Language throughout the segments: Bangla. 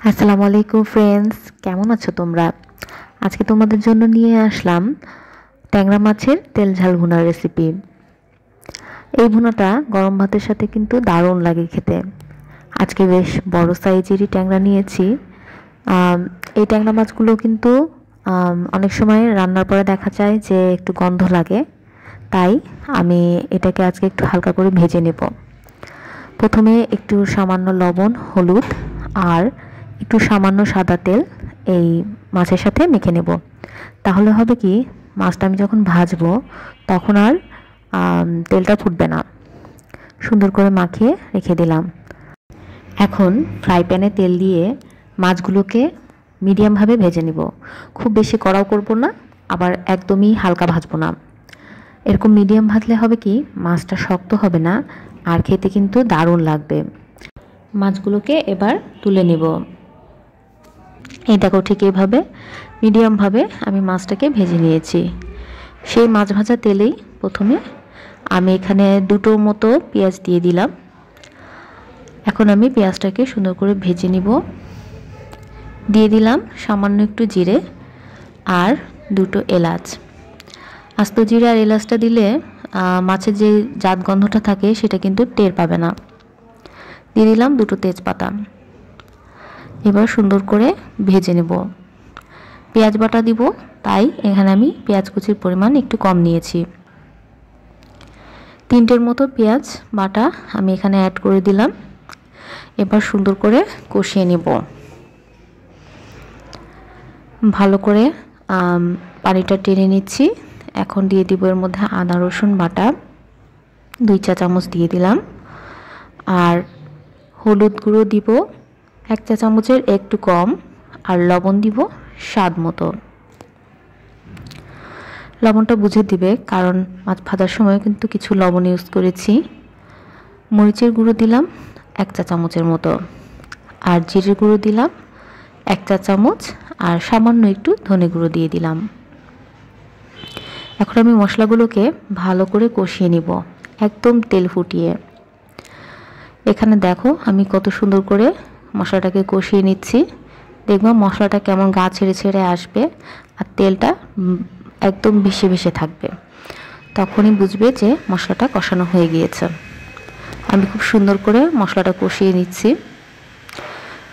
আসসালামু আলাইকুম ফ্রেন্ডস, কেমন আছো তোমরা? আজকে তোমাদের জন্য নিয়ে আসলাম ট্যাংরা মাছের তেল ঝাল ভুনার রেসিপি। এই ভুনাটা গরম ভাতের সাথে কিন্তু দারুণ লাগে খেতে। আজকে বেশ বড় সাইজেরই ট্যাংরা নিয়েছি। এই ট্যাংরা মাছগুলো কিন্তু অনেক সময় রান্নার পরে দেখা যায় যে একটু গন্ধ লাগে, তাই আমি এটাকে আজকে একটু হালকা করে ভেজে নেব। প্রথমে একটু সামান্য লবণ, হলুদ আর একটু সামান্য সাদা তেল এই মাছের সাথে মেখে নেব। তাহলে হবে কি, মাছটা আমি যখন ভাজবো তখন আর তেলটা ফুটবে না। সুন্দর করে মাখিয়ে রেখে দিলাম। এখন ফ্রাই প্যানে তেল দিয়ে মাছগুলোকে মিডিয়ামভাবে ভেজে নেব। খুব বেশি কড়াও করব না, আবার একদমই হালকা ভাজবো না। এরকম মিডিয়াম ভাজলে হবে কি, মাছটা শক্ত হবে না আর খেতে কিন্তু দারুণ লাগবে। মাছগুলোকে এবার তুলে নেব। এই দেখো, ঠিক এইভাবে মিডিয়ামভাবে আমি মাছটাকে ভেজে নিয়েছি। সেই মাছ ভাজা তেলেই প্রথমে আমি এখানে দুটো মতো পেঁয়াজ দিয়ে দিলাম। এখন আমি পেঁয়াজটাকে সুন্দর করে ভেজে নিব। দিয়ে দিলাম সামান্য একটু জিরে আর দুটো এলাচ। আস্ত জিরে আর এলাচটা দিলে মাছের যে জাত গন্ধটা থাকে সেটা কিন্তু টের পাবে না। দিয়ে দিলাম দুটো তেজপাতা। এবার সুন্দর করে ভেজে নেব। পেঁয়াজ বাটা দিব, তাই এখানে আমি পেঁয়াজ কুচির পরিমাণ একটু কম নিয়েছি। 3টের মতো পেঁয়াজ বাটা আমি এখানে অ্যাড করে দিলাম। এবার সুন্দর করে কষিয়ে নেব। ভালো করে পানিটা টেনে নিচ্ছি। এখন দিয়ে দিব এর মধ্যে আদা রসুন বাটা 2 চা চামচ দিয়ে দিলাম। আর হলুদ গুঁড়ো দিব 1 চা চামচের একটু কম, আর লবণ দিব স্বাদ মতো। লবণটা বুঝে দিবে, কারণ মাছ ভাজার সময় কিন্তু কিছু লবণ ইউজ করেছি। মরিচের গুঁড়ো দিলাম 1 চা চামচের মতো, আর জিরের গুঁড়ো দিলাম 1 চা চামচ, আর সামান্য একটু ধনে গুঁড়ো দিয়ে দিলাম। এখন আমি মশলাগুলোকে ভালো করে কষিয়ে নিব, একদম তেল ফুটিয়ে। এখানে দেখো আমি কত সুন্দর করে মশলাটাকে কষিয়ে নিচ্ছি। দেখবা মশলাটা কেমন গা ছেড়ে ছেড়ে আসবে আর তেলটা একদম ভেসে ভেসে থাকবে। তখনই বুঝবে যে মশলাটা কষানো হয়ে গিয়েছে। আমি খুব সুন্দর করে মশলাটা কষিয়ে নিচ্ছি।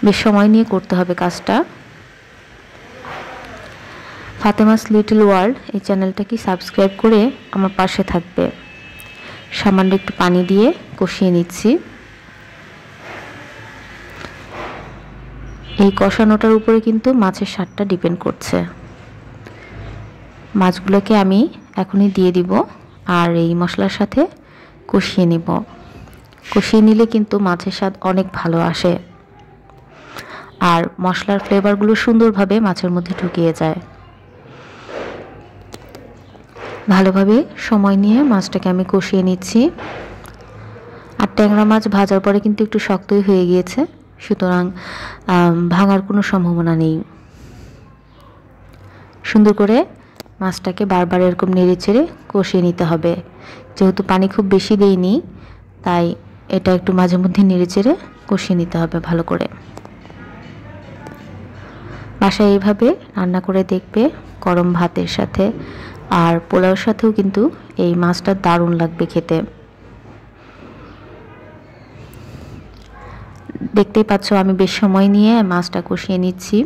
বেশ সময় নিয়ে করতে হবে কাজটা। ফাতেমাস লিটল ওয়ার্ল্ড এই চ্যানেলটাকে সাবস্ক্রাইব করে আমার পাশে থাকবে। সামান্য একটু পানি দিয়ে কষিয়ে নিচ্ছি। এই কষানোটার উপরে কিন্তু মাছের স্বাদটা ডিপেন্ড করছে। মাছগুলোকে আমি এখনই দিয়ে দিব আর এই মশলার সাথে কষিয়ে নিব। কষিয়ে নিলে কিন্তু মাছের স্বাদ অনেক ভালো আসে, আর মশলার ফ্লেভারগুলো সুন্দরভাবে মাছের মধ্যে ঢুকিয়ে যায়। ভালোভাবে সময় নিয়ে মাছটাকে আমি কষিয়ে নিচ্ছি। আর ট্যাংরা মাছ ভাজার পরে কিন্তু একটু শক্তই হয়ে গিয়েছে, সুতরাং ভাঙার কোনো সম্ভাবনা নেই। সুন্দর করে মাছটাকে বারবার এরকম নেড়ে চেড়ে কষিয়ে নিতে হবে। যেহেতু পানি খুব বেশি দেইনি, তাই এটা একটু মাঝে মধ্যে নেড়ে চেড়ে কষিয়ে নিতে হবে ভালো করে। বাসায় এইভাবে রান্না করে দেখবে, গরম ভাতের সাথে আর পোলাওর সাথেও কিন্তু এই মাছটা দারুণ লাগবে খেতে। দেখতেই পাচ্ছ আমি বেশ সময় নিয়ে মাছটা কষিয়ে নিচ্ছি।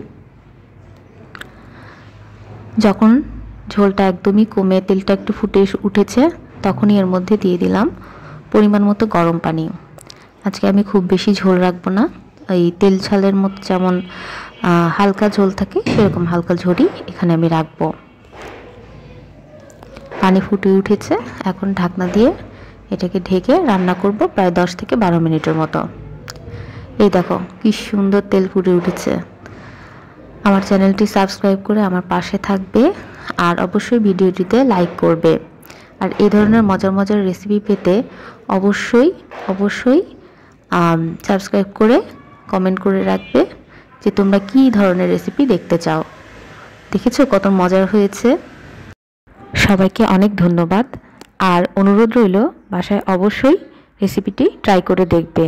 যখন ঝোলটা একদমই কমে তেলটা একটু ফুটে উঠেছে, তখনই এর মধ্যে দিয়ে দিলাম পরিমাণ মতো গরম পানি। আজকে আমি খুব বেশি ঝোল রাখবো না, এই তেল ঝালের মতো যেমন হালকা ঝোল থাকে সেরকম হালকা ঝোলই এখানে আমি রাখবো। পানি ফুটে উঠেছে, এখন ঢাকনা দিয়ে এটাকে ঢেকে রান্না করব প্রায় 10 থেকে 12 মিনিটের মতো। এই দেখো কি সুন্দর তেল ফুটে উঠেছে। আমার চ্যানেলটি সাবস্ক্রাইব করে আমার পাশে থাকবে, আর অবশ্যই ভিডিওটিতে লাইক করবে। আর এই ধরনের মজার মজার রেসিপি পেতে অবশ্যই অবশ্যই সাবস্ক্রাইব করে কমেন্ট করে রাখবে যে তোমরা কী ধরনের রেসিপি দেখতে চাও। দেখেছো কত মজার হয়েছে। সবাইকে অনেক ধন্যবাদ, আর অনুরোধ রইল বাসায় অবশ্যই রেসিপিটি ট্রাই করে দেখবে।